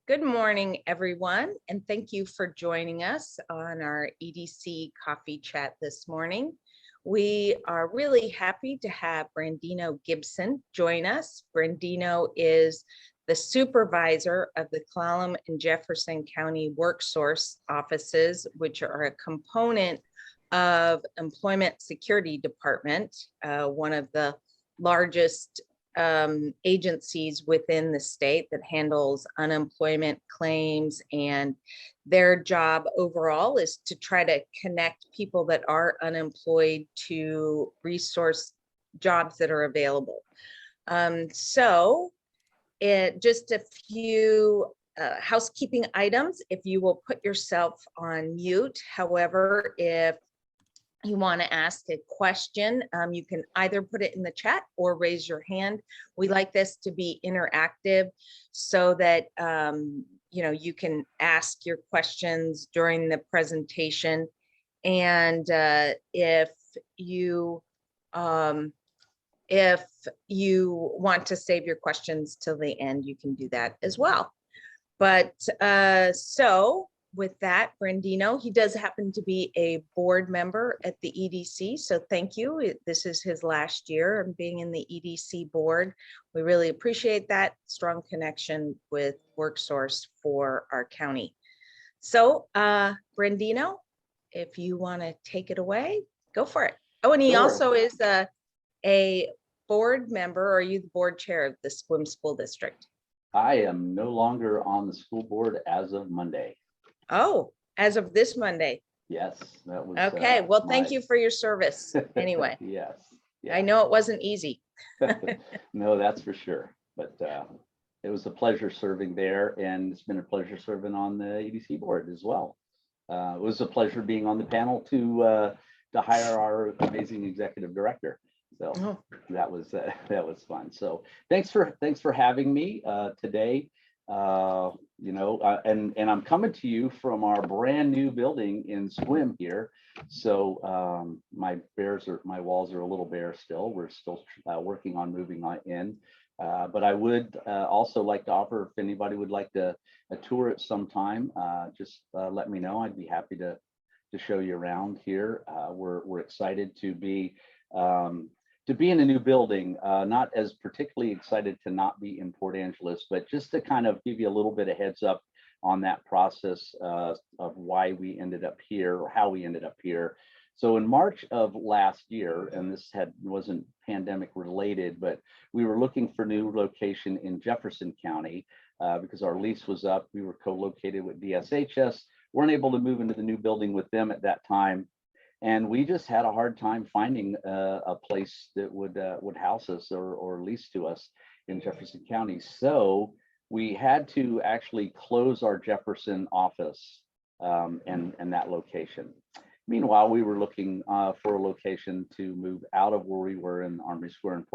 Good morning, everyone, and thank you for joining us on our EDC coffee chat this morning. We are really happy to have Brandino Gibson join us. Brandino is the supervisor of the Clallam and Jefferson County Worksource offices, which are a component of Employment Security Department, one of the largest agencies within the state that handles unemployment claims, and their job overall is to try to connect people that are unemployed to resource jobs that are available. Just a few housekeeping items. If you will put yourself on mute, however, if you want to ask a question, you can either put it in the chat or raise your hand. We like this to be interactive so that you can ask your questions during the presentation. And if you want to save your questions till the end, you can do that as well. But so with that, Brandino, he does happen to be a board member at the EDC. So thank you. This is his last year of being in the EDC board. We really appreciate that strong connection with Worksource for our county. So Brandino, if you want to take it away, go for it. Oh, and he also is a board member. Are you the board chair of the Sequim School District? I am no longer on the school board as of Monday. Oh, as of this Monday. Yes, that was okay. Well, thank you for your service anyway. Yes. Yeah. I know it wasn't easy. No, that's for sure. But it was a pleasure serving there, and it's been a pleasure serving on the EDC board as well. It was a pleasure being on the panel to hire our amazing executive director. So that was fun. So thanks for having me today. And I'm coming to you from our brand new building in Sequim here. So my walls are a little bare still. We're still working on moving on in. But I would also like to offer, if anybody would like a tour at some time, just let me know. I'd be happy to show you around here. We're excited to be in a new building, not as particularly excited to not be in Port Angeles, but just to kind of give you a little bit of heads up on that process of why we ended up here or how we ended up here. So in March of last year, and this wasn't pandemic related, but we were looking for new location in Jefferson County because our lease was up. We were co-located with DSHS, weren't able to move into the new building with them at that time. And we just had a hard time finding a place that would house us or lease to us in Jefferson County. So we had to actually close our Jefferson office and that location. Meanwhile, we were looking for a location to move out of where we were in Armory Square in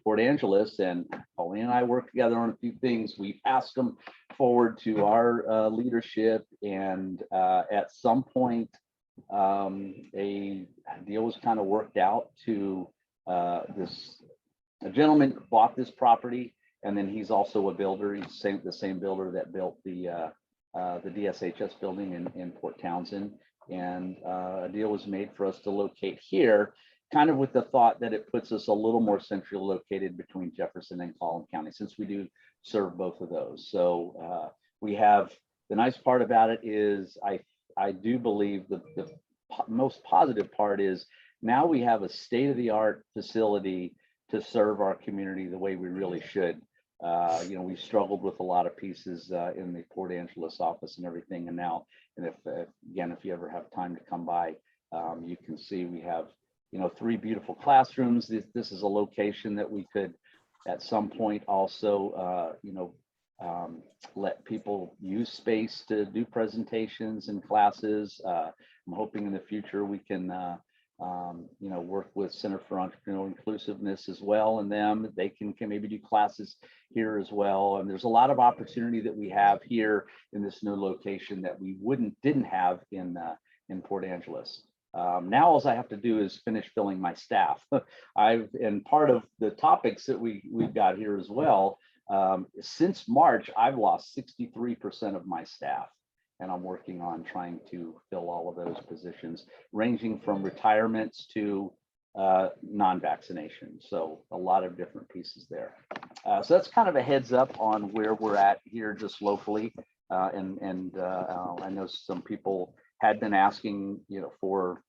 Port Angeles. And Colleen and I worked together on a few things. We passed them forward to our leadership, and at some point, a deal was kind of worked out to a gentleman bought this property, and then he's also a builder. He's the same builder that built the DSHS building in Port Townsend, and a deal was made for us to locate here, kind of with the thought that it puts us a little more centrally located between Jefferson and Clallam County, since we do serve both of those. So we have, the nice part about it is I do believe the most positive part is now we have a state-of-the-art facility to serve our community the way we really should. We struggled with a lot of pieces in the Port Angeles office and everything. And now, and if you ever have time to come by, you can see we have, 3 beautiful classrooms. This is a location that we could at some point also, let people use space to do presentations and classes. I'm hoping in the future we can, work with Center for Entrepreneurial Inclusiveness as well, and they can maybe do classes here as well. And there's a lot of opportunity that we have here in this new location that we didn't have in Port Angeles. Now all I have to do is finish filling my staff. And part of the topics that we've got here as well Since March, I've lost 63% of my staff, and I'm working on trying to fill all of those positions, ranging from retirements to non-vaccination. So a lot of different pieces there. So that's kind of a heads up on where we're at here just locally. I know some people had been asking, for,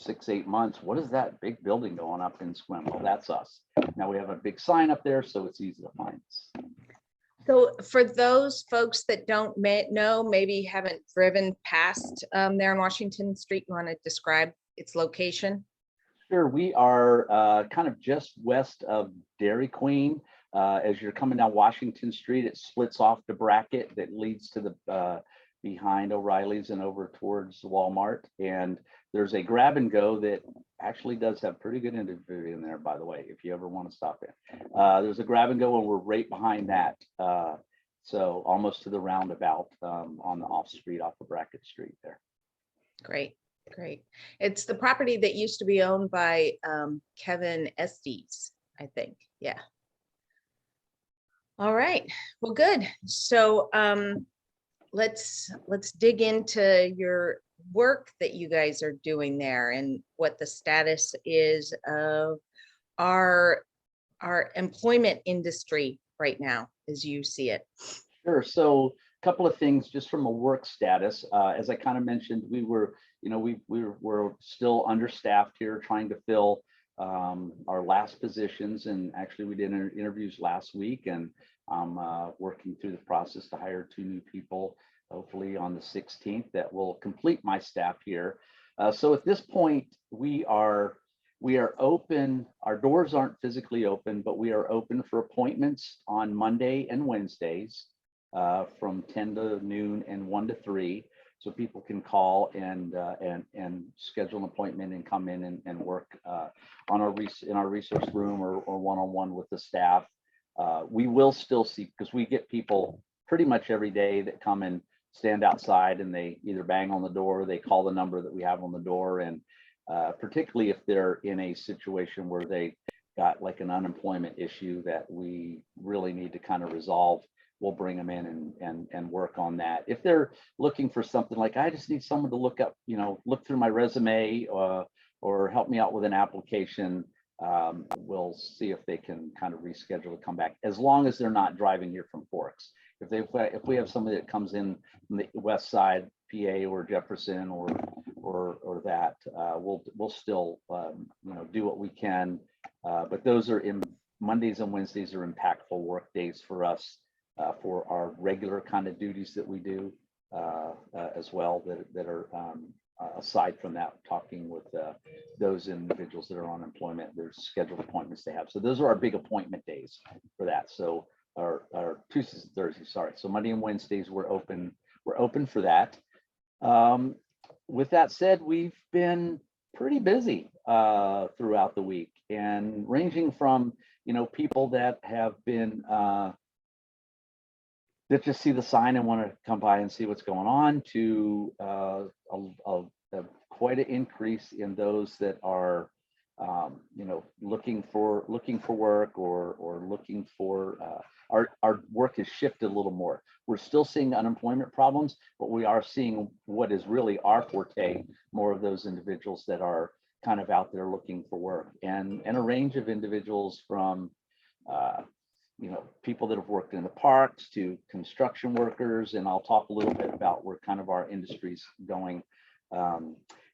6-8 months, what is that big building going up in Sequim? Well, that's us. Now we have a big sign up there, so it's easy to find us. So for those folks that don't know, maybe haven't driven past there on Washington Street, you want to describe its location? Sure, we are kind of just west of Dairy Queen. As you're coming down Washington Street, it splits off the bracket that leads to the behind O'Reilly's and over towards Walmart. And there's a grab and go that actually does have pretty good inventory in there, by the way, if you ever want to stop in. There's a grab and go, and we're right behind that. So almost to the roundabout on the off street, off of Brackett Street there. Great. Great. It's the property that used to be owned by Kevin Estes, I think. Yeah. All right. Well, good. So let's dig into your work that you guys are doing there and what the status is of our employment industry right now, as you see it. Sure. So a couple of things just from a work status. As I kind of mentioned, we were still understaffed here, trying to fill our last positions, and actually we did interviews last week, and I'm working through the process to hire 2 new people, hopefully on the 16th, that will complete my staff here. So at this point, we are open. Our doors aren't physically open, but we are open for appointments on Monday and Wednesdays from 10 to noon and 1 to 3. So people can call and schedule an appointment and come in and work in our resource room or one-on-one with the staff. We will still see, because we get people pretty much every day that come and stand outside, and they either bang on the door, or they call the number that we have on the door, and particularly if they're in a situation where they got like an unemployment issue that we really need to kind of resolve, we'll bring them in and work on that. If they're looking for something like, I just need someone to look through my resume or help me out with an application, we'll see if they can kind of reschedule to come back, as long as they're not driving here from Forks. If we have somebody that comes in from the west side, PA or Jefferson or that, we'll still do what we can. But those are Mondays and Wednesdays are impactful work days for us. For our regular kind of duties that we do as well, that are aside from that, talking with those individuals that are on employment, there's scheduled appointments they have. So those are our big appointment days for that. So our Tuesdays and Thursdays, sorry. So Monday and Wednesdays we're open for that. With that said, we've been pretty busy throughout the week, and ranging from people that have been that just see the sign and want to come by and see what's going on, to quite an increase in those that are looking for work or looking for our work has shifted a little more. We're still seeing unemployment problems, but we are seeing what is really our forte, more of those individuals that are kind of out there looking for work, and a range of individuals from people that have worked in the parks to construction workers, and I'll talk a little bit about where kind of our industry's going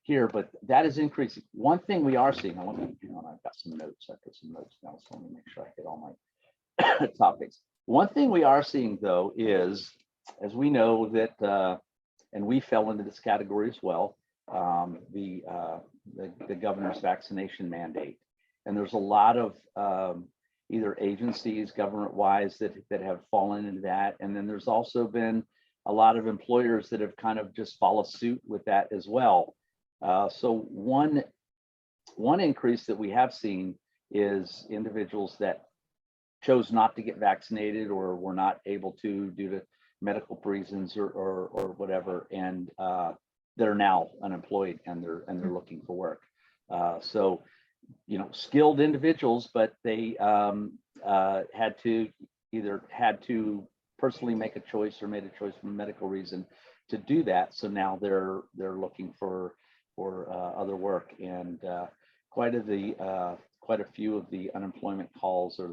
here, but that is increasing. One thing we are seeing, I've got some notes, I put some notes down, so let me make sure I hit all my topics. One thing we are seeing though is, as we know that, and we fell into this category as well, the governor's vaccination mandate, and there's a lot of either agencies government-wise that have fallen into that. And then there's also been a lot of employers that have kind of just followed suit with that as well. So one increase that we have seen is individuals that chose not to get vaccinated or were not able to due to medical reasons or whatever, and they're now unemployed and they're looking for work. So skilled individuals, but they had to either had to personally make a choice or made a choice for a medical reason to do that. So now they're looking for other work, and quite a few of the unemployment calls, or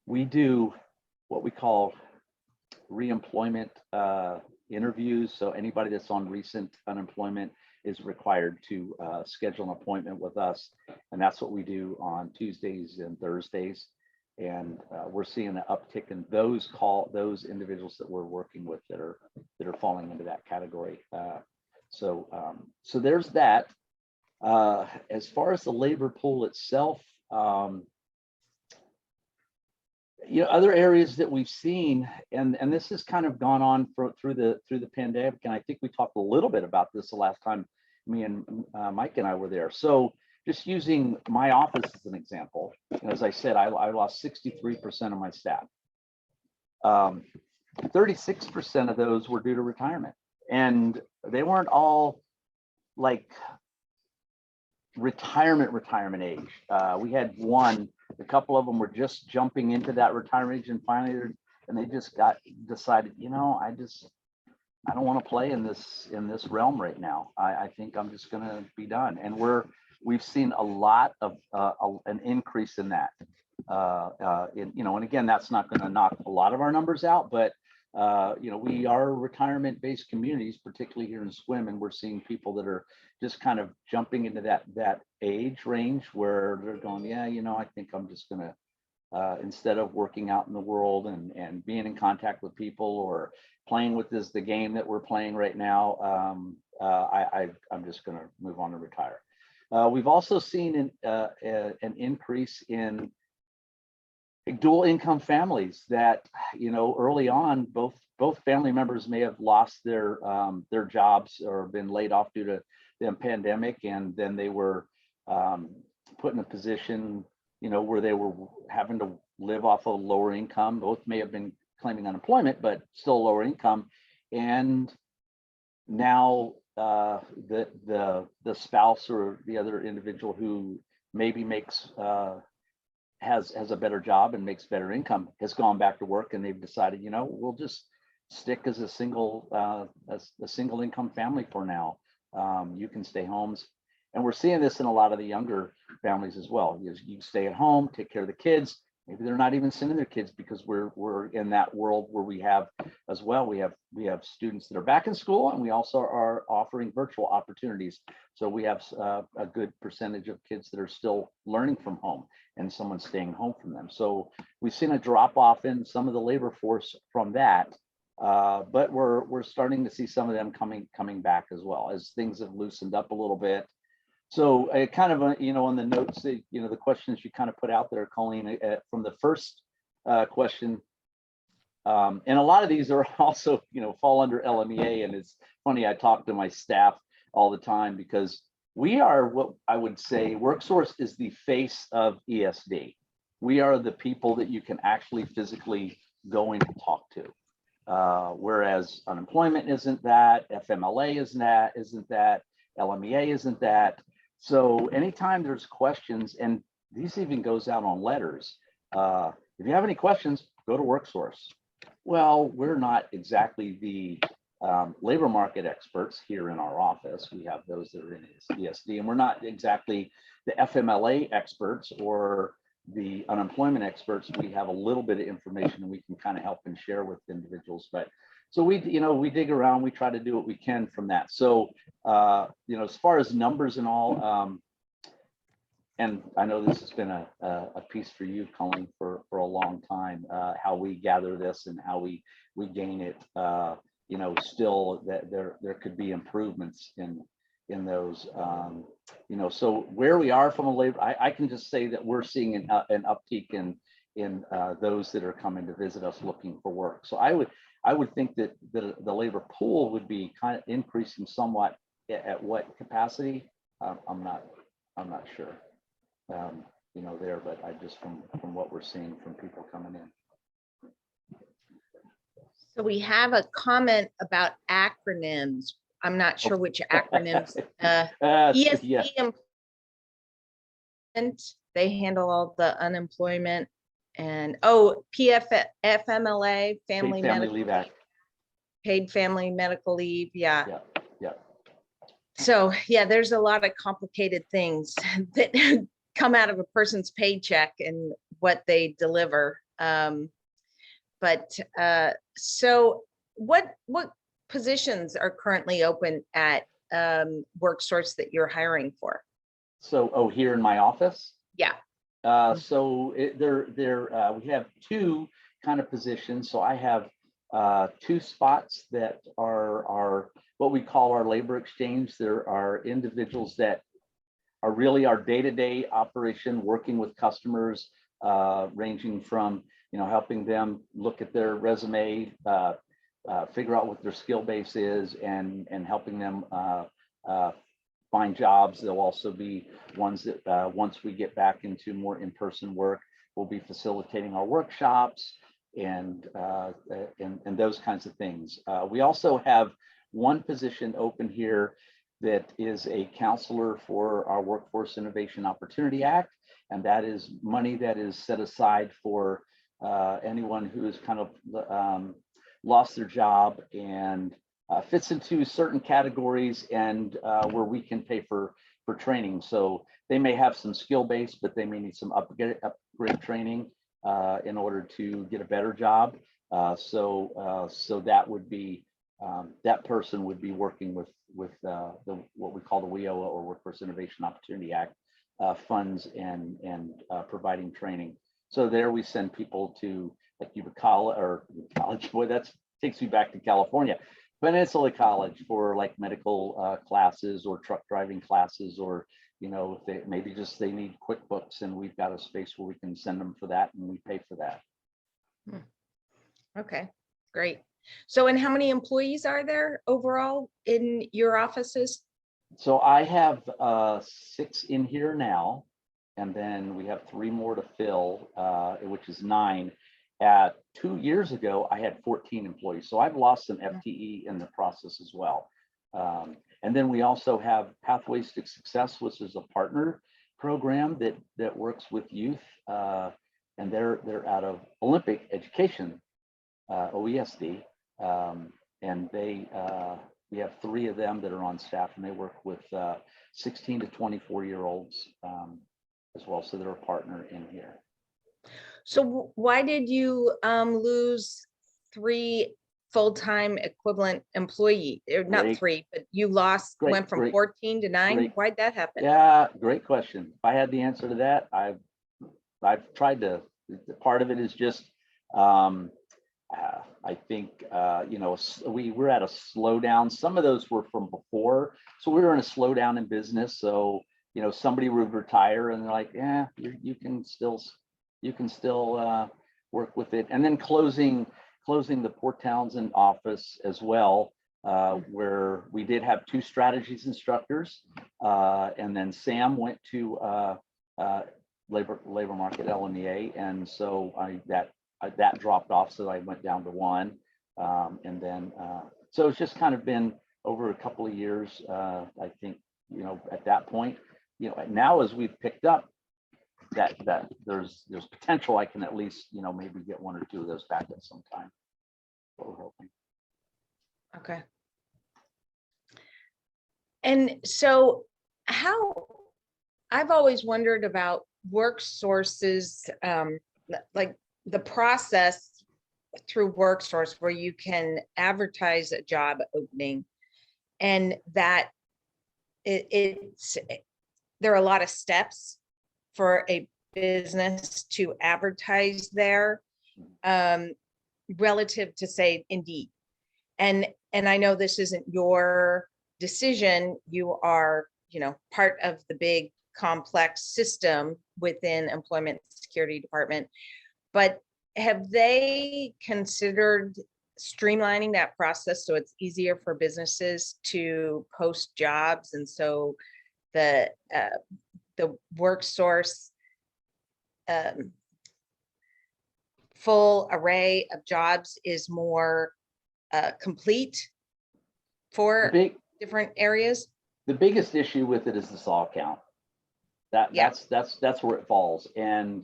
we do what we call reemployment interviews. So anybody that's on recent unemployment is required to schedule an appointment with us, and that's what we do on Tuesdays and Thursdays. And we're seeing an uptick in those individuals that we're working with that are falling into that category. So there's that. As far as the labor pool itself, other areas that we've seen, and this has kind of gone on through the pandemic, and I think we talked a little bit about this the last time me and Mike and I were there. So just using my office as an example, as I said, I lost 63% of my staff. 36% of those were due to retirement, and they weren't all like retirement age. We had a couple of them were just jumping into that retirement age, and finally they just decided, I don't want to play in this realm right now. I think I'm just going to be done. And we've seen a lot of an increase in that. And again, that's not going to knock a lot of our numbers out, but we are retirement-based communities, particularly here in SWIM, and we're seeing people that are just kind of jumping into that age range where they're going, I think I'm just going to, instead of working out in the world and being in contact with people or playing with the game that we're playing right now, I'm just going to move on to retire. We've also seen an increase in dual income families that, early on, both family members may have lost their jobs or been laid off due to the pandemic, and then they were put in a position, where they were having to live off a lower income. Both may have been claiming unemployment, but still lower income. And now the spouse or the other individual who maybe has a better job and makes better income has gone back to work, and they've decided, we'll just stick as a single income family for now. You can stay homes. And we're seeing this in a lot of the younger families as well. You stay at home, take care of the kids. Maybe they're not even sending their kids, because we're in that world where we have as well. We have students that are back in school, and we also are offering virtual opportunities. So we have a good percentage of kids that are still learning from home, and someone staying home from them. So we've seen a drop off in some of the labor force from that, but we're starting to see some of them coming back as well, as things have loosened up a little bit. So kind of, on the notes, the questions you kind of put out there, Colleen, from the first question, and a lot of these are also, fall under LMEA. And it's funny, I talk to my staff all the time, because we are, what I would say, Worksource is the face of ESD. We are the people that you can actually physically go in and talk to. Whereas unemployment isn't that, FMLA isn't that, LMEA isn't that. So anytime there's questions, and these even goes out on letters, if you have any questions, go to Worksource. Well, we're not exactly the labor market experts here in our office. We have those that are in ESD, and we're not exactly the FMLA experts or the unemployment experts. We have a little bit of information, and we can kind of help and share with individuals. But so we dig around, we try to do what we can from that. So, as far as numbers and all, and I know this has been a piece for you, Colleen, for a long time, how we gather this and how we gain it, still that there could be improvements in those, so where we are from a labor, I can just say that we're seeing an uptick in those that are coming to visit us looking for work. So I would think that the labor pool would be kind of increasing somewhat. At what capacity? I'm not sure. There, but I just from what we're seeing from people coming in. So we have a comment about acronyms. I'm not sure which acronyms. ESD yeah. Employment, they handle all the unemployment, And oh, FMLA, Paid family leave act. paid family medical leave. Yeah. Yeah, yeah. So yeah, there's a lot of complicated things that come out of a person's paycheck and what they deliver. So what positions are currently open at Worksource that you're hiring for? So, oh, here in my office? Yeah. So we have two kind of positions. So I have two spots that are what we call our labor exchange. There are individuals that are really our day-to-day operation, working with customers, ranging from, helping them look at their resume, figure out what their skill base is, and helping them find jobs. There'll also be ones that once we get back into more in-person work, we'll be facilitating our workshops and those kinds of things. We also have one position open here that is a counselor for our Workforce Innovation Opportunity Act, and that is money that is set aside for anyone who has kind of lost their job and fits into certain categories, and where we can pay for training. So they may have some skill base, but they may need some upgrade training in order to get a better job. So that would be that person would be working with what we call the WIOA, or Workforce Innovation Opportunity Act funds, and providing training. So there we send people to like college. Boy, that takes me back to California. Peninsula College for like medical classes or truck driving classes, or if they maybe just they need QuickBooks, and we've got a space where we can send them for that, and we pay for that. Okay, great. So, and how many employees are there overall in your offices? So I have 6 in here now, and then we have 3 more to fill, which is 9. 2 years ago, I had 14 employees. So I've lost some FTE in the process as well. And then we also have Pathways to Success, which is a partner program that works with youth, and they're out of Olympic Education, OESD, and we have 3 of them that are on staff, and they work with 16 to 24-year-olds as well. So they're a partner in here. So why did you lose 3 full-time equivalent employee? Not 3, but you went from 14 to 9. Why'd that happen? Yeah, great question. If I had the answer to that, I've tried to. Part of it is just I think we were at a slowdown. Some of those were from before, so we were in a slowdown in business. So somebody would retire, and they're like, yeah, you can still work with it. And then closing the Port Townsend office as well, where we did have 2 strategies instructors, and then Sam went to labor market LMEA, and so that dropped off, so I went down to 1, and then so it's just kind of been over a couple of years. I think at that point, now as we've picked up, that there's potential I can at least maybe get 1 or 2 of those back at some time. What we're hoping. Okay. And so I've always wondered about Worksource's like the process through Worksource, where you can advertise a job opening, and that there are a lot of steps for a business to advertise there, relative to, say, Indeed. And I know this isn't your decision. You are, part of the big complex system within Employment Security Department. But have they considered streamlining that process so it's easier for businesses to post jobs, and so the Worksource full array of jobs is more complete for different areas? The biggest issue with it is the saw count. That's where it falls. And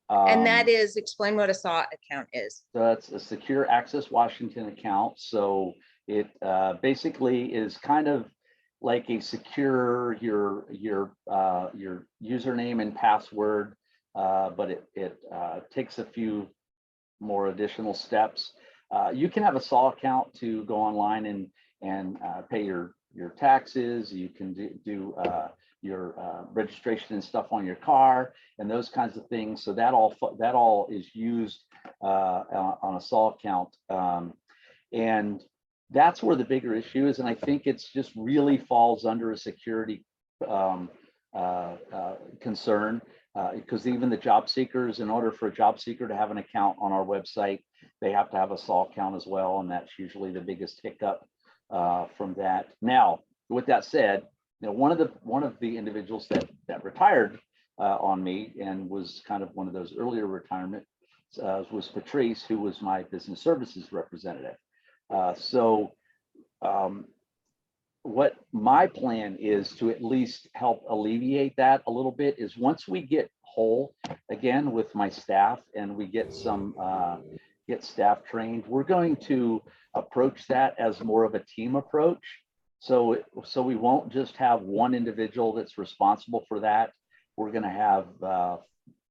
And that is, explain what a SAW account is. So that's a Secure Access Washington account. So it basically is kind of like a secure your username and password, but it takes a few more additional steps. You can have a SAW account to go online and pay your taxes. You can do your registration and stuff on your car and those kinds of things. So that all is used on a SAW account, and that's where the bigger issue is. And I think it's just really falls under a security concern, because even the job seekers, in order for a job seeker to have an account on our website, they have to have a SAW account as well, and that's usually the biggest hiccup from that. Now, with that said, one of the individuals that retired on me and was kind of one of those earlier retirements was Patrice, who was my business services representative. What my plan is to at least help alleviate that a little bit is, once we get whole again with my staff and we get some get staff trained, we're going to approach that as more of a team approach. So we won't just have one individual that's responsible for that. We're going to have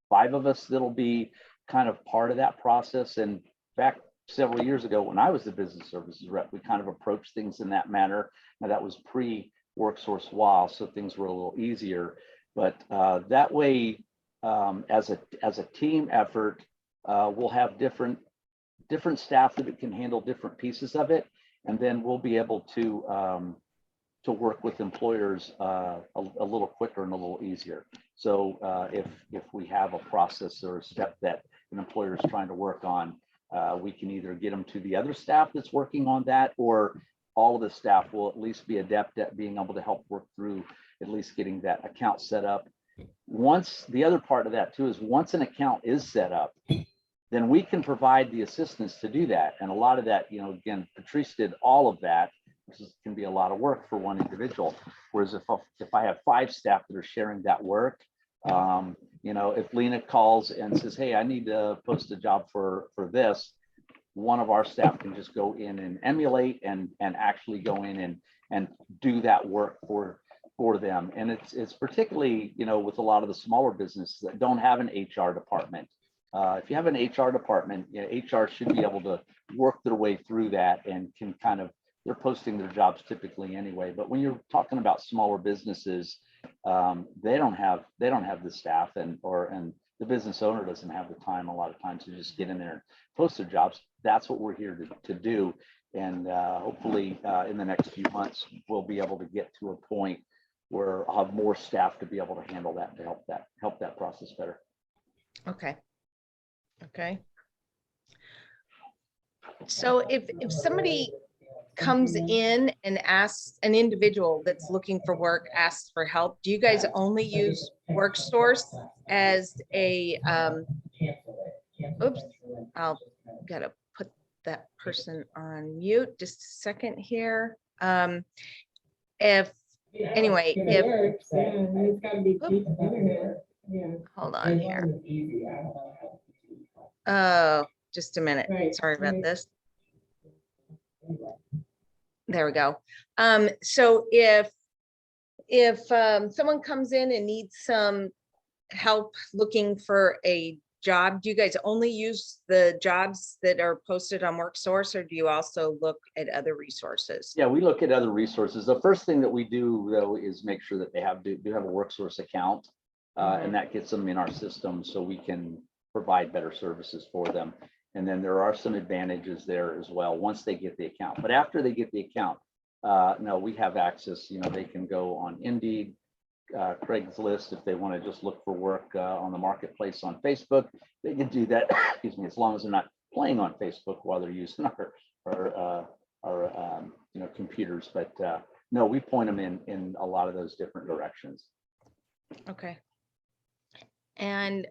5 of us that'll be kind of part of that process. And back several years ago, when I was the business services rep, we kind of approached things in that manner. Now, that was pre-Worksource WA, so things were a little easier. But that way, as a team effort, we'll have different staff that can handle different pieces of it, and then we'll be able to work with employers a little quicker and a little easier. So if we have a process or a step that an employer is trying to work on, we can either get them to the other staff that's working on that, or all of the staff will at least be adept at being able to help work through at least getting that account set up. Once, the other part of that too is, once an account is set up, then we can provide the assistance to do that. And a lot of that, again, Patrice did all of that, which can be a lot of work for one individual. Whereas if I have 5 staff that are sharing that work, if Lena calls and says, hey, I need to post a job for this, one of our staff can just go in and emulate and actually go in and do that work for them. And it's particularly, with a lot of the smaller businesses that don't have an HR department. If you have an HR department, HR should be able to work their way through that and can kind of, they're posting their jobs typically anyway. But when you're talking about smaller businesses, they don't have the staff, and the business owner doesn't have the time a lot of times to just get in there and post their jobs. That's what we're here to do. And hopefully in the next few months, we'll be able to get to a point where I'll have more staff to be able to handle that, to help that process better. Okay. So if somebody comes in and asks, an individual that's looking for work asks for help, do you guys only use Worksource as a oops, I'll gotta put that person on mute just a second here. If hold on here. Oh, just a minute. Sorry about this. There we go. So if someone comes in and needs some help looking for a job, do you guys only use the jobs that are posted on Worksource, or do you also look at other resources? Yeah, we look at other resources. The first thing that we do, though, is make sure that they do have a Worksource account, and that gets them in our system so we can provide better services for them. And then there are some advantages there as well once they get the account. But after they get the account, no, we have access. They can go on Indeed, Craigslist, if they want to just look for work on the marketplace on Facebook. They can do that. Excuse me, as long as they're not playing on Facebook while they're using our computers. But no, we point them in a lot of those different directions. Okay. And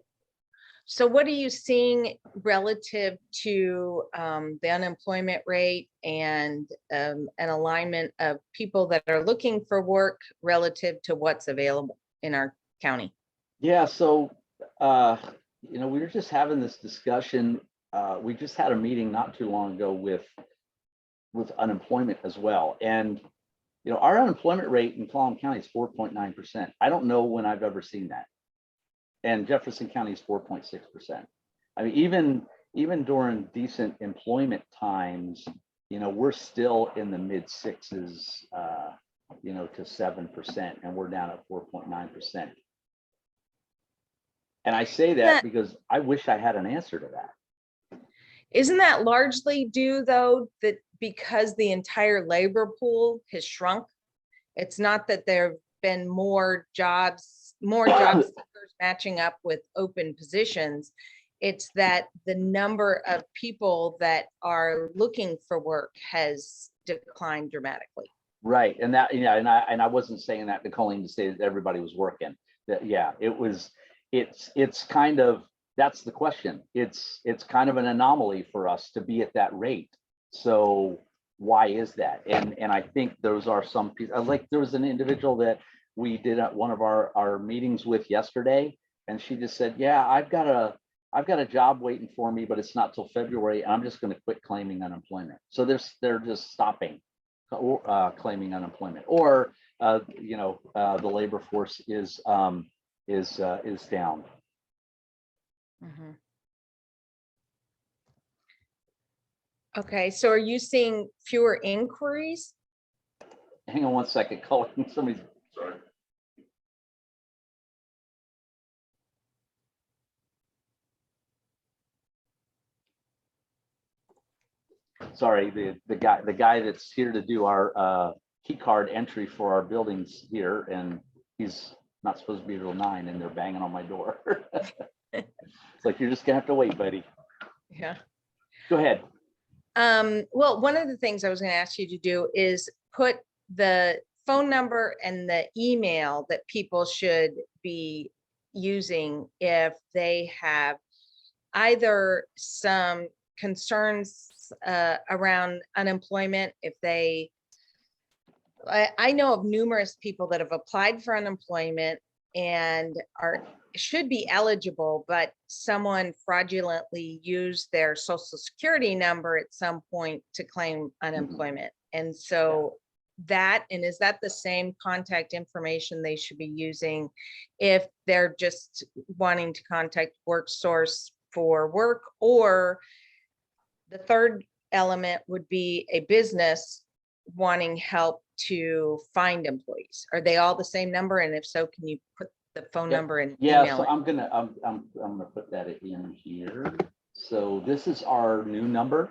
so what are you seeing relative to the unemployment rate and an alignment of people that are looking for work relative to what's available in our county? Yeah, so we were just having this discussion. We just had a meeting not too long ago with unemployment as well. And, our unemployment rate in Clallam County is 4.9%. I don't know when I've ever seen that. And Jefferson County is 4.6%. I mean, even during decent employment times, we're still in the mid sixes, to 7%, and we're down at 4.9%. And I say that because I wish I had an answer to that. Isn't that largely due, though, that because the entire labor pool has shrunk? It's not that there have been more job seekers matching up with open positions. It's that the number of people that are looking for work has declined dramatically. Right, and that, and I wasn't saying that to Colleen to say that everybody was working. That, it's kind of, that's the question. It's kind of an anomaly for us to be at that rate. So why is that? And I think those are some people, like there was an individual that we did at one of our meetings with yesterday, and she just said, yeah, I've got a job waiting for me, but it's not till February, and I'm just going to quit claiming unemployment. So they're just stopping claiming unemployment, or the labor force is down. Mm-hmm. Okay, so are you seeing fewer inquiries? Hang on one second, Colleen. Somebody's sorry. Sorry, the guy that's here to do our key card entry for our buildings here, and he's not supposed to be till 9, and they're banging on my door. It's like, you're just gonna have to wait, buddy. Yeah. Go ahead. Well, one of the things I was going to ask you to do is put the phone number and the email that people should be using if they have either some concerns around unemployment. If they, I know of numerous people that have applied for unemployment and should be eligible, but someone fraudulently used their social security number at some point to claim unemployment. And so is that the same contact information they should be using if they're just wanting to contact Worksource for work? Or the third element would be a business wanting help to find employees. Are they all the same number? And if so, can you put the phone number and email? Yeah, so I'm gonna put that in here. So this is our new number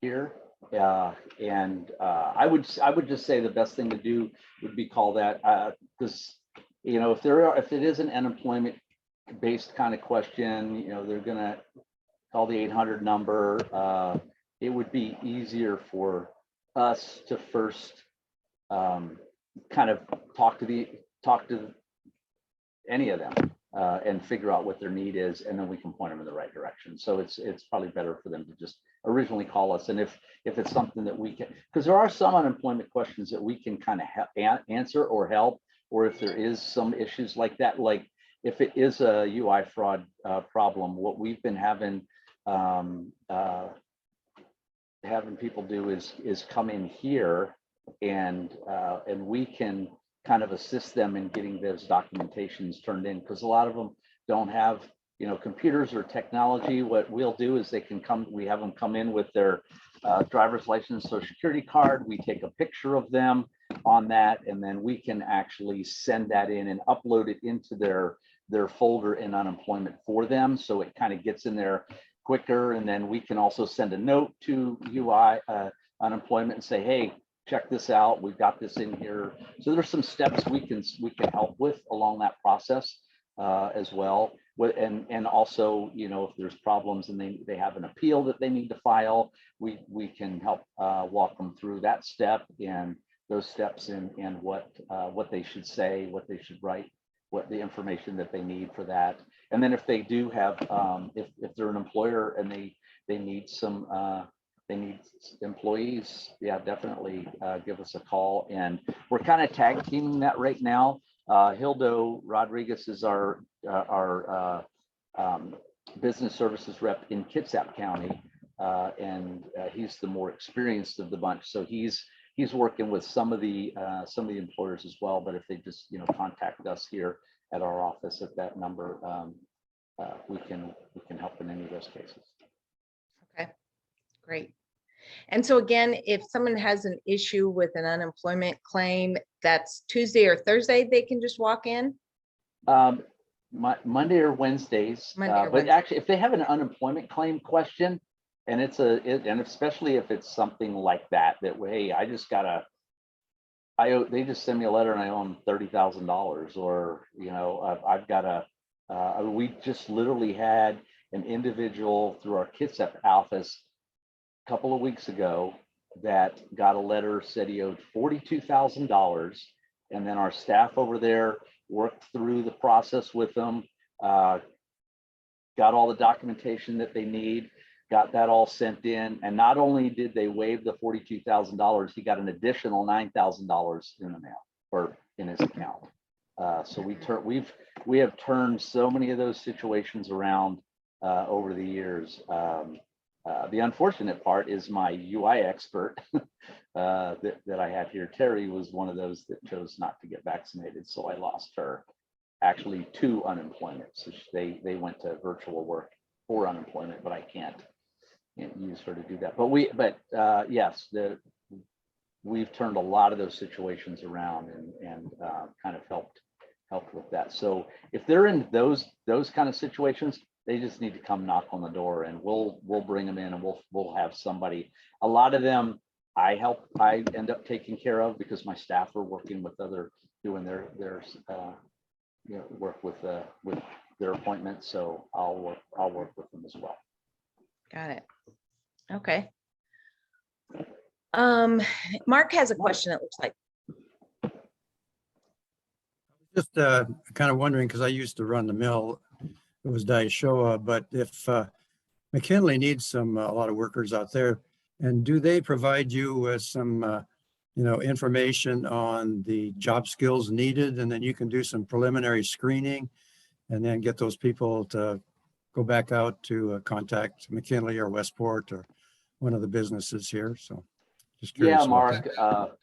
here, and I would just say the best thing to do would be call that, because if it is an unemployment based kind of question, they're gonna call the 800 number. It would be easier for us to first kind of talk to any of them and figure out what their need is, and then we can point them in the right direction. So it's probably better for them to just originally call us. And if it's something that we can, because there are some unemployment questions that we can kind of answer or help, or if there is some issues like that, like if it is a UI fraud problem, what we've been having people do is come in here and we can kind of assist them in getting those documentations turned in, because a lot of them don't have computers or technology. What we'll do is we have them come in with their driver's license, social security card. We take a picture of them on that, and then we can actually send that in and upload it into their folder in unemployment for them, so it kind of gets in there quicker. And then we can also send a note to UI unemployment and say, hey, check this out, we've got this in here. So there's some steps we can help with along that process as well. And also, if there's problems and they have an appeal that they need to file, we can help walk them through that step and those steps and what they should say, what they should write, what the information that they need for that. And then if they do have, if they're an employer and they need some they need employees, yeah, definitely give us a call. And we're kind of tag teaming that right now. Hildo Rodriguez is our business services rep in Kitsap County, and he's the more experienced of the bunch. So he's working with some of the employers as well. But if they just contact us here at our office at that number, we can help in any of those cases. Okay, great. And so again, if someone has an issue with an unemployment claim, that's Tuesday or Thursday, they can just walk in? Monday or Wednesdays. But actually, if they have an unemployment claim question, and and especially if it's something like that, hey, they just send me a letter and I owe them $30,000, or I've got we just literally had an individual through our Kitsap office a couple of weeks ago that got a letter, said he owed $42,000, and then our staff over there worked through the process with them, got all the documentation that they need, got that all sent in, and not only did they waive the $42,000, he got an additional $9,000 in the mail or in his account. So we have turned so many of those situations around over the years. The unfortunate part is my UI expert that I had here, Terry, was one of those that chose not to get vaccinated. So I lost her actually to unemployment. So they went to virtual work for unemployment, but I can't use her to do that. But yes, we've turned a lot of those situations around and kind of helped with that. So if they're in those kind of situations, they just need to come knock on the door, and we'll bring them in, and we'll have somebody. A lot of them I end up taking care of because my staff are working with doing their work with their appointments. So I'll work with them as well. Got it. Okay. Mark has a question, it looks like. Just kind of wondering, because I used to run the mill. It was Daishoa, but if McKinley needs a lot of workers out there, and do they provide you with some information on the job skills needed, and then you can do some preliminary screening and then get those people to go back out to contact McKinley or Westport or one of the businesses here? So just curious. Yeah, Mark.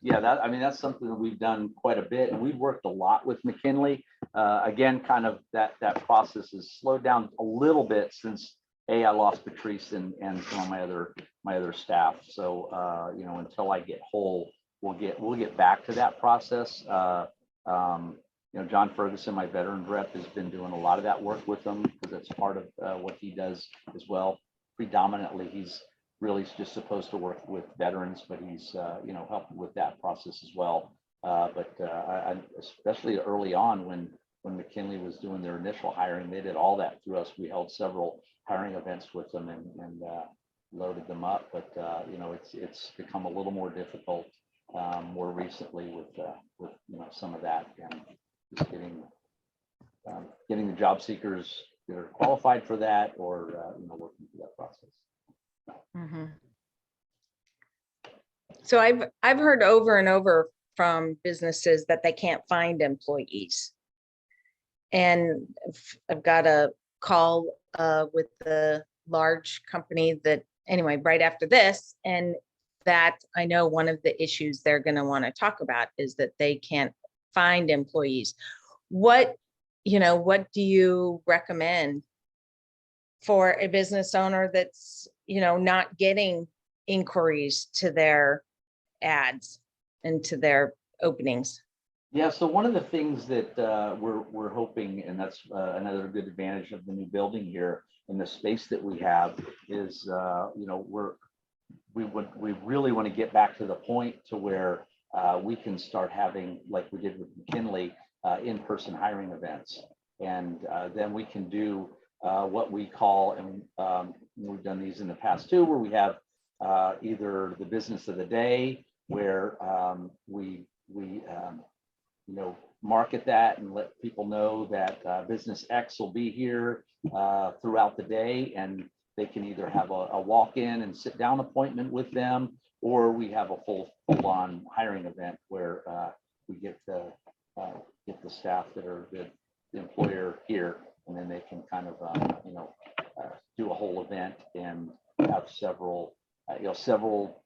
That's something that we've done quite a bit, and we've worked a lot with McKinley. Again, kind of that process has slowed down a little bit since I lost Patrice and some of my other staff. So until I get whole, we'll get back to that process. John Ferguson, my veteran rep, has been doing a lot of that work with them because that's part of what he does as well. Predominantly, he's really just supposed to work with veterans, but he's helping with that process as well. But especially early on when McKinley was doing their initial hiring, they did all that through us. We held several hiring events with them and loaded them up. But it's become a little more difficult more recently with some of that, and just getting the job seekers that are qualified for that, or working through that process. Mm-hmm. So I've heard over and over from businesses that they can't find employees, and I've got a call with the large company that right after this, and that I know one of the issues they're going to want to talk about is that they can't find employees. What do you recommend for a business owner that's not getting inquiries to their ads and to their openings? Yeah, so one of the things that we're hoping, and that's another good advantage of the new building here and the space that we have, is we really want to get back to the point to where we can start having, like we did with McKinley, in-person hiring events, and then we can do what we call, and we've done these in the past too, where we have either the business of the day, where we market that and let people know that business X will be here throughout the day, and they can either have a walk-in and sit down appointment with them, or we have a full-on hiring event where we get the staff that are the employer here and then they can kind of, do a whole event and have several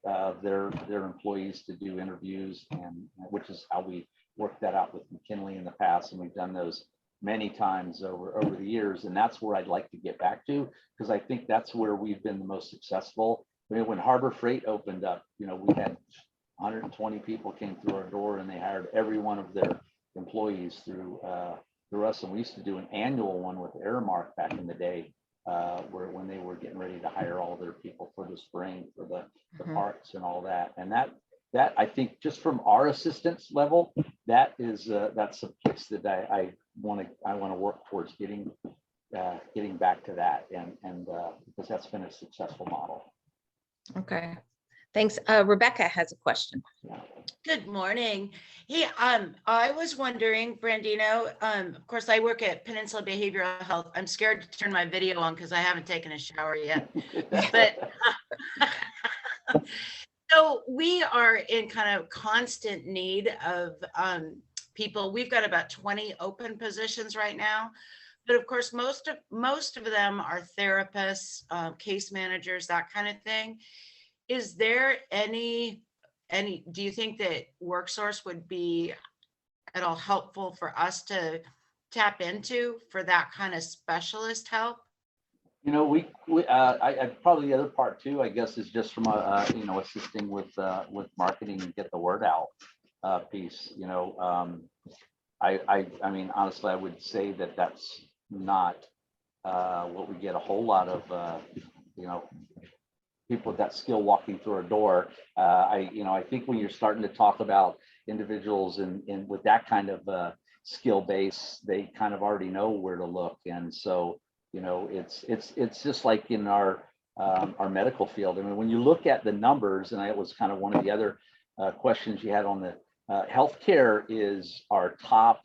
of their employees to do interviews, and which is how we worked that out with McKinley in the past, and we've done those many times over the years, and that's where I'd like to get back to, because I think that's where we've been the most successful. I mean, when Harbor Freight opened up, we had 120 people came through our door, and they hired every one of their employees through us, and we used to do an annual one with Aramark back in the day, where when they were getting ready to hire all their people for the spring for the parks and all that, and that I think just from our assistance level, that's a place that I want to work towards getting back to that, and because that's been a successful model. Okay, thanks. Rebecca has a question. Good morning. Hey, I was wondering, Brandino, of course, I work at Peninsula Behavioral Health. I'm scared to turn my video on because I haven't taken a shower yet. But so we are in kind of constant need of people. We've got about 20 open positions right now. But of course, most of them are therapists, case managers, that kind of thing. Is there any, do you think that Worksource would be at all helpful for us to tap into for that kind of specialist help? I probably the other part too, I guess, is just from assisting with marketing and get the word out piece. I mean, honestly, I would say that that's not what we get a whole lot of, people with that skill walking through our door. I think when you're starting to talk about individuals and with that kind of skill base, they kind of already know where to look. And so, it's just like in our medical field. I mean, when you look at the numbers, and it was kind of one of the other questions you had on the healthcare is our top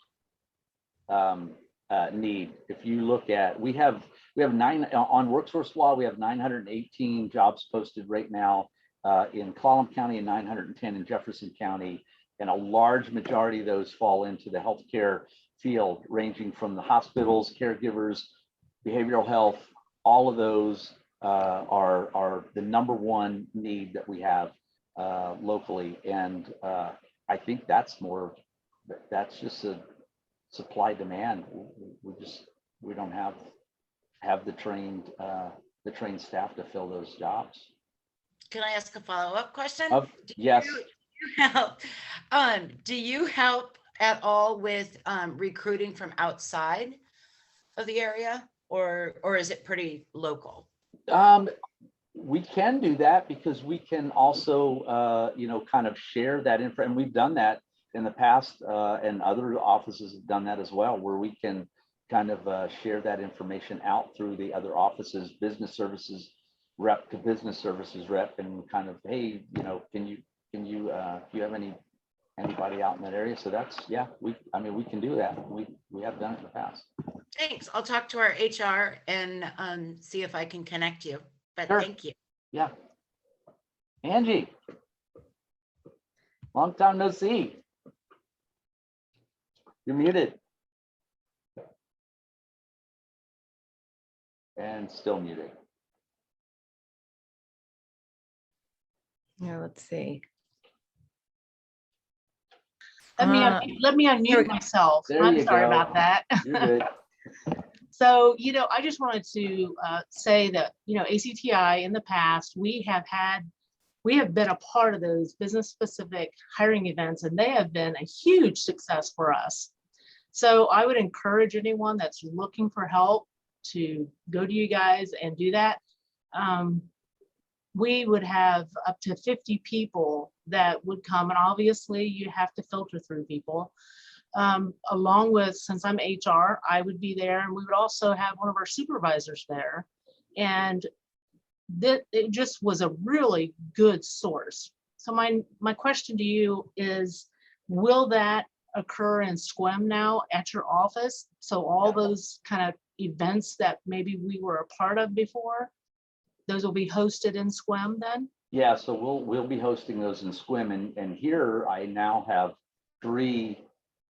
need. If you look at, we have 9 on Worksource Law. We have 918 jobs posted right now in Clallam County and 910 in Jefferson County, and a large majority of those fall into the healthcare field, ranging from the hospitals, caregivers, behavioral health. All of those are the number one need that we have locally, and I think that's just a supply demand. We don't have the trained staff to fill those jobs. Can I ask a follow-up question? Yes. Do you help at all with recruiting from outside of the area, or is it pretty local? We can do that because we can also, kind of share that info, and we've done that in the past, and other offices have done that as well, where we can kind of share that information out through the other offices, business services rep to business services rep, and kind of, hey, can you do you have anybody out in that area? So that's, yeah, we can do that. We have done it in the past. Thanks. I'll talk to our HR and see if I can connect you. But Sure. Thank you. Yeah. Angie, long time no see. You're muted. And still muted. Yeah, let's see. Let me unmute myself. There I'm you sorry go. about that. You're good. So, I just wanted to say that, ACTI in the past, we have been a part of those business specific hiring events, and they have been a huge success for us. So I would encourage anyone that's looking for help to go to you guys and do that. We would have up to 50 people that would come, and obviously you have to filter through people. Along with, since I'm HR, I would be there, and we would also have one of our supervisors there. And it just was a really good source. So my question to you is, will that occur in SQUEM now at your office? So all those kind of events that maybe we were a part of before, those will be hosted in SQUEM then? Yeah, so we'll be hosting those in SQUEM, and here I now have 3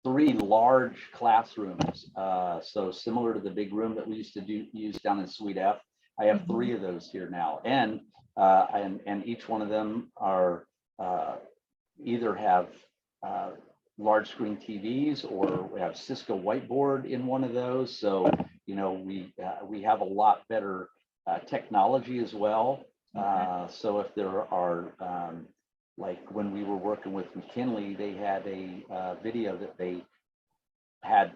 3 large classrooms. So similar to the big room that we used to use down in Suite F. I have 3 of those here now, and each one of them are either have large screen TVs, or we have Cisco whiteboard in one of those. So we have a lot better technology as well. So if there are like when we were working with McKinley, they had a video that they had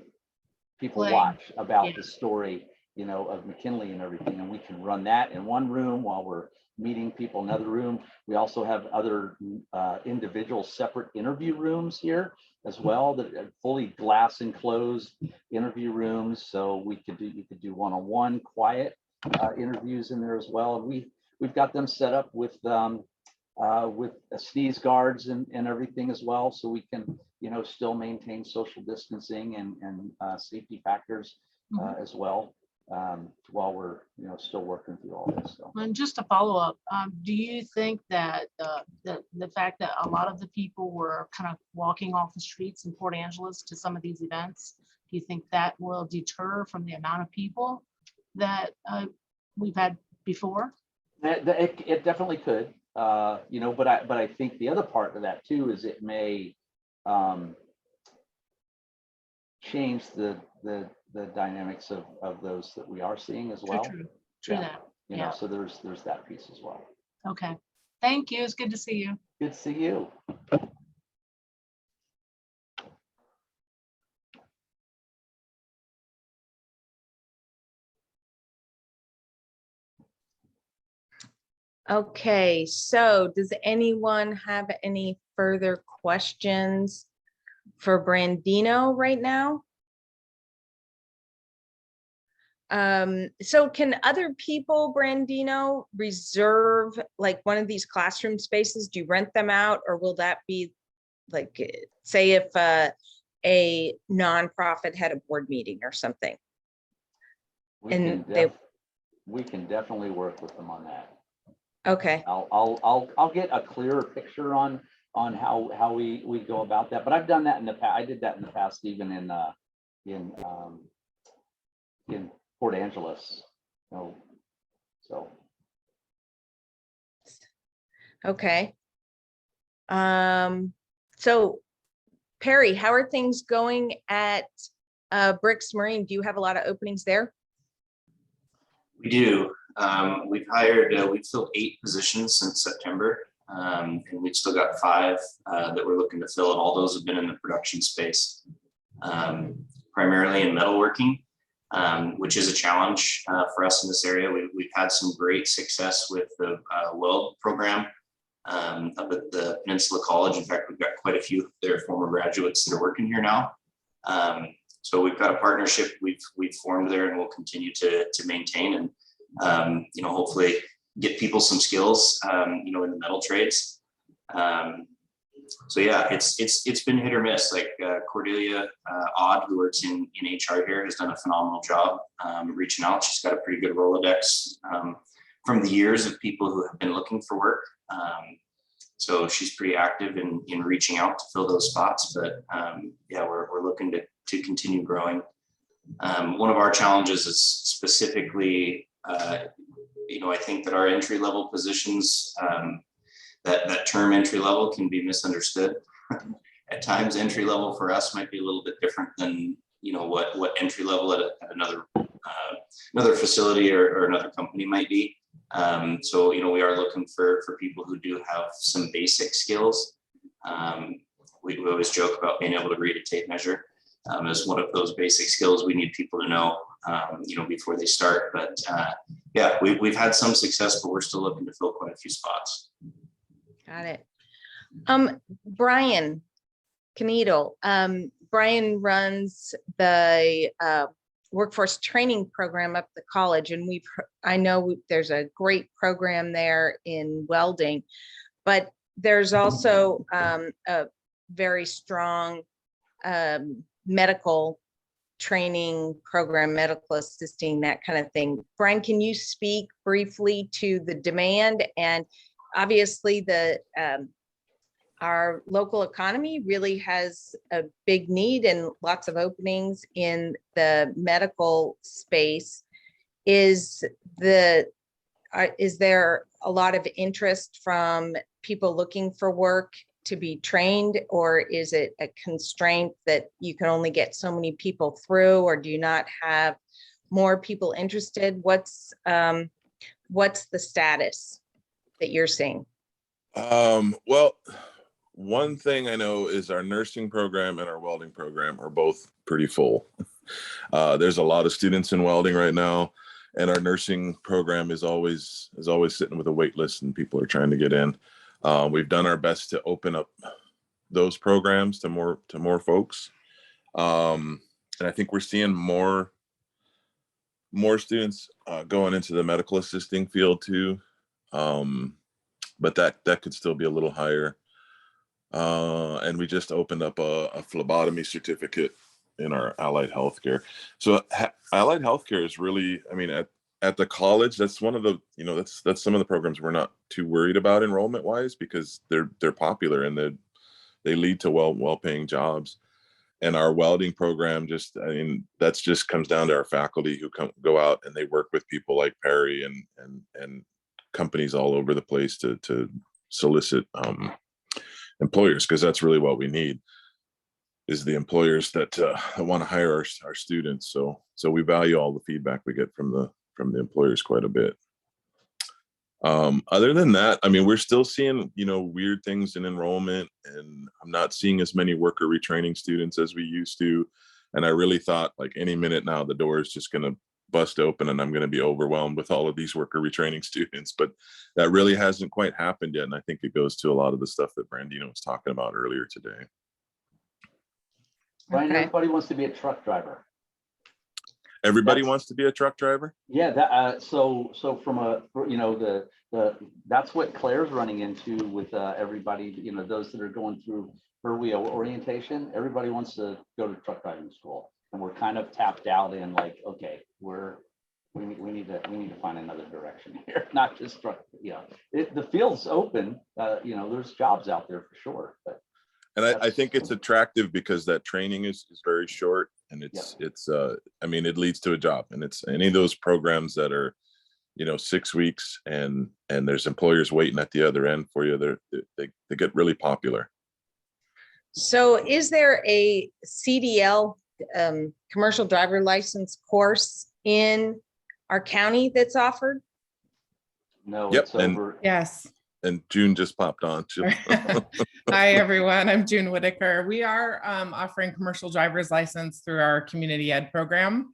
people watch about the story, of McKinley and everything, and we can run that in one room while we're meeting people in another room. We also have other individual separate interview rooms here as well, that are fully glass enclosed interview rooms. So you could do one-on-one quiet interviews in there as well. And we've got them set up with sneeze guards and everything as well, so we can still maintain social distancing and safety factors as well, while we're still working through all this. So. And just to follow up, do you think that the fact that a lot of the people were kind of walking off the streets in Port Angeles to some of these events, do you think that will deter from the amount of people that we've had before? It definitely could, but I think the other part of that too is it may change the dynamics of those that we are seeing as well. True that. So there's that piece as well. Okay. Thank you. It's good to see you. Good to see you. Okay, so does anyone have any further questions for Brandino right now? So can other people, Brandino, reserve like one of these classroom spaces? Do you rent them out, or will that be like, say if a nonprofit had a board meeting or something? We can definitely work with them on that. Okay. I'll get a clearer picture on how we go about that. But I've done that in the past. I did that in the past, even in Port Angeles. So. Okay. So Perry, how are things going at Bricks Marine? Do you have a lot of openings there? We do. We've filled 8 positions since September, and we've still got 5 that we're looking to fill, and all those have been in the production space, primarily in metalworking, which is a challenge for us in this area. We've had some great success with the weld program up at the Peninsula College. In fact, we've got quite a few of their former graduates that are working here now. So we've got a partnership we've formed there, and we'll continue to maintain and hopefully get people some skills in the metal trades. So yeah, it's been hit or miss. Like Cordelia Odd, who works in HR here, has done a phenomenal job reaching out. She's got a pretty good Rolodex from the years of people who have been looking for work. So she's pretty active in reaching out to fill those spots. But yeah, we're looking to continue growing. One of our challenges is specifically, I think that our entry level positions, that term entry level can be misunderstood. At times, entry level for us might be a little bit different than what entry level at another facility or another company might be. So we are looking for people who do have some basic skills. We always joke about being able to read a tape measure as one of those basic skills we need people to know, before they start. But yeah, we've had some success, but we're still looking to fill quite a few spots. Got it. Brian Kneedle. Brian runs the workforce training program up at the college, and I know there's a great program there in welding, but there's also a very strong medical training program, medical assisting, that kind of thing. Brian, can you speak briefly to the demand? And obviously our local economy really has a big need and lots of openings in the medical space. Is there a lot of interest from people looking for work to be trained, or is it a constraint that you can only get so many people through, or do you not have more people interested? What's the status that you're seeing? Well, one thing I know is our nursing program and our welding program are both pretty full. There's a lot of students in welding right now, and our nursing program is always sitting with a wait list and people are trying to get in. We've done our best to open up those programs to more folks. And I think we're seeing more students going into the medical assisting field too. But that could still be a little higher. And we just opened up a phlebotomy certificate in our allied healthcare. So allied healthcare is really, I mean, at the college, that's one of the, that's some of the programs we're not too worried about enrollment wise, because they're popular and they lead to well-paying jobs. And our welding program that's just comes down to our faculty who go out and they work with people like Perry and companies all over the place to solicit employers, because that's really what we need, is the employers that want to hire our students. So we value all the feedback we get from the employers quite a bit. Other than that, I mean, we're still seeing, weird things in enrollment, and I'm not seeing as many worker retraining students as we used to. And I really thought like any minute now, the door is just going to bust open and I'm going to be overwhelmed with all of these worker retraining students, but that really hasn't quite happened yet. And I think it goes to a lot of the stuff that Brandino was talking about earlier today. Brian, Okay. everybody wants to be a truck driver. Everybody wants to be a truck driver? Yeah, that so from that's what Claire's running into with everybody, those that are going through her wheel orientation. Everybody wants to go to truck driving school, and we're kind of tapped out in like, okay, we need to find another direction here, not just truck. The field's open, there's jobs out there for sure, but. And I think it's attractive because that training is very short, and I mean, it leads to a job, and it's any of those programs that are, 6 weeks and there's employers waiting at the other end for you. They get really popular. So is there a CDL commercial driver license course in our county that's offered? No, Yep, it's over. Yes. And June just popped on. Hi, everyone. I'm June Whitaker. We are offering commercial driver's license through our community ed program.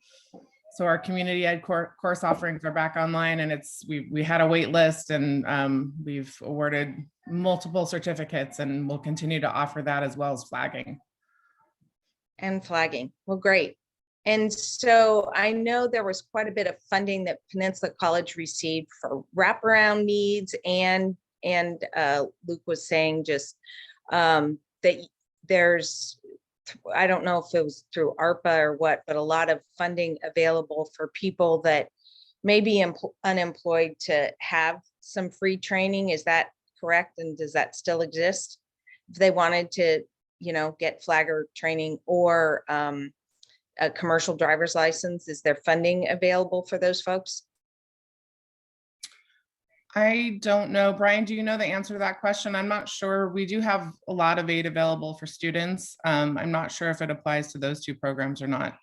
So our community ed course offerings are back online, and we had a wait list, and we've awarded multiple certificates, and we'll continue to offer that as well as flagging. And flagging. Well, great. And so I know there was quite a bit of funding that Peninsula College received for wraparound needs, and Luke was saying just that there's, I don't know if it was through ARPA or what, but a lot of funding available for people that may be unemployed to have some free training. Is that correct? And does that still exist? If they wanted to, get flagger training or a commercial driver's license, is there funding available for those folks? I don't know. Brian, do you know the answer to that question? I'm not sure. We do have a lot of aid available for students. I'm not sure if it applies to those two programs or not.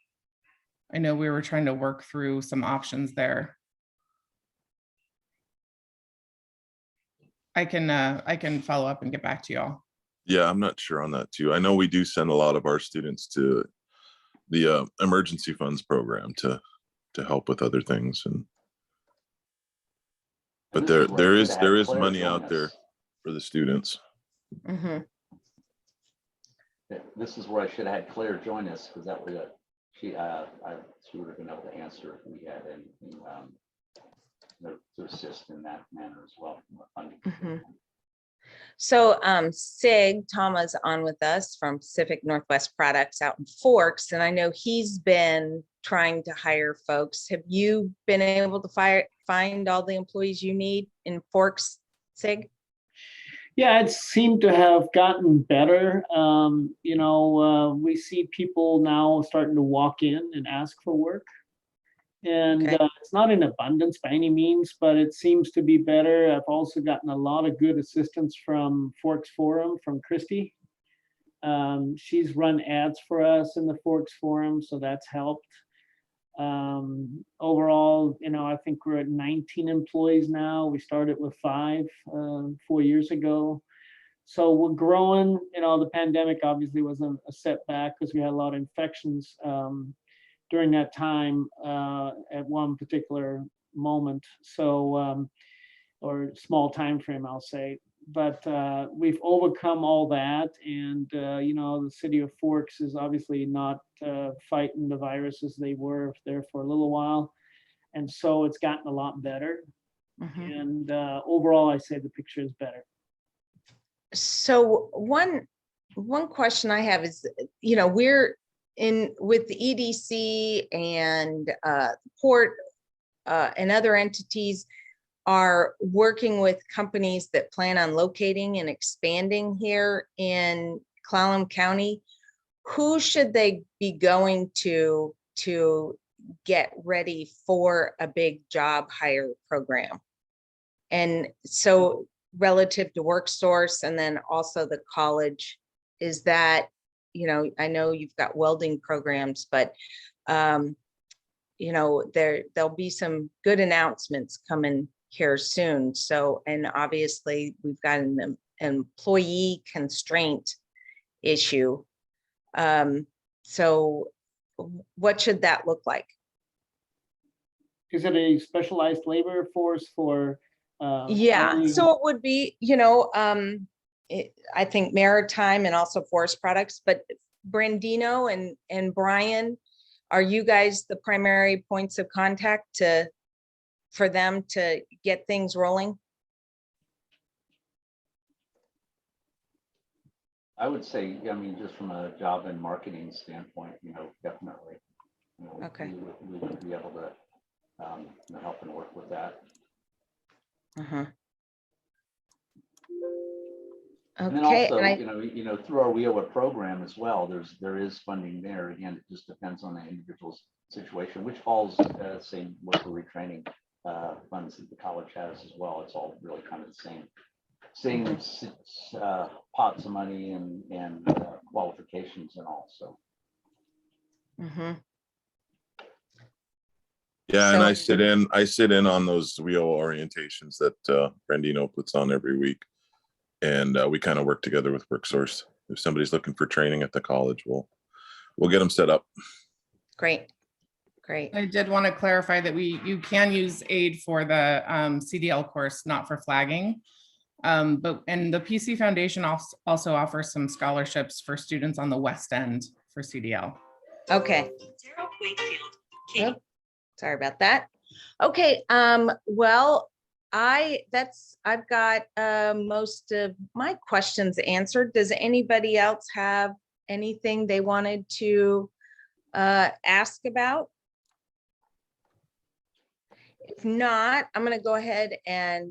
I know we were trying to work through some options there. I can follow up and get back to y'all. Yeah, I'm not sure on that too. I know we do send a lot of our students to the emergency funds program to help with other things, but there is money out there for the students. Mm-hmm. This is where I should have had Claire join us, because that would she would have been able to answer if we had anything to assist in that manner as well. Mm-hmm. So Sig Tama's on with us from Pacific Northwest Products out in Forks, and I know he's been trying to hire folks. Have you been able to find all the employees you need in Forks, Sig? Yeah, it seemed to have gotten better. We see people now starting to walk in and ask for work. And Okay. it's not in abundance by any means, but it seems to be better. I've also gotten a lot of good assistance from Forks Forum, from Christy. She's run ads for us in the Forks Forum, so that's helped. Overall, I think we're at 19 employees now. We started with 5 4 years ago. So we're growing. The pandemic obviously was a setback because we had a lot of infections during that time at one particular moment. So, or small time frame, I'll say. But we've overcome all that, and the city of Forks is obviously not fighting the virus as they were there for a little while, and so it's gotten a lot better. Mhm. And overall, I say the picture is better. So one question I have is, we're in with the EDC and port and other entities are working with companies that plan on locating and expanding here in Clallam County. Who should they be going to get ready for a big job hire program? And so relative to Worksource and then also the college, is that, I know you've got welding programs, but there'll be some good announcements coming here soon. So, and obviously we've got an employee constraint issue. So what should that look like? Is it a specialized labor force for? Yeah, only- so it would be, I think maritime and also forest products, but Brandino and Brian, are you guys the primary points of contact for them to get things rolling? I would say, just from a job and marketing standpoint, definitely. Okay. We would be able to help and work with that. Uh-huh. And then Okay, also, and through our WIOA program as well, there is funding there. Again, it just depends on the individual's situation, which falls same worker retraining funds that the college has as well. It's all really kind of the same pots of money and qualifications and all. So. Yeah, and So- I sit in on those WIO orientations that Brandino puts on every week. And we kind of work together with Worksource. If somebody's looking for training at the college, we'll get them set up. Great. I did want to clarify that you can use aid for the CDL course, not for flagging. And the PC Foundation also offers some scholarships for students on the West End for CDL. Okay. Oh, sorry about that. Okay, well, I've got most of my questions answered. Does anybody else have anything they wanted to ask about? If not, I'm going to go ahead and